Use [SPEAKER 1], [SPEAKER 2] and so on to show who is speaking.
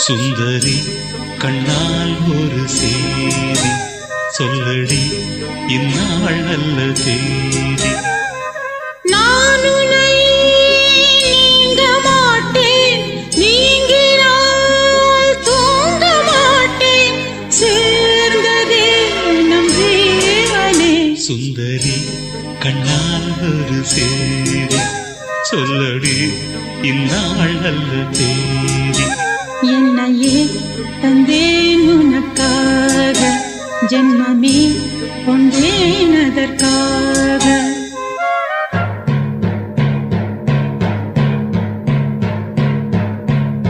[SPEAKER 1] சுந்தரி கண்ணால் ஒரு சேதி சொல்லடி இந்நாள் நல்ல தேதி.
[SPEAKER 2] நான் உன்னை நீங்க மாட்டேன், நீங்கினால் தூங்க மாட்டேன், சேர்ந்ததே நம் ஜீவனே.
[SPEAKER 1] சுந்தரி கண்ணால் ஒரு சேதி சொல்லடி இந்நாள் நல்ல தேதி.
[SPEAKER 2] என்னையே தந்தேன் உனக்காக ஜென்மம்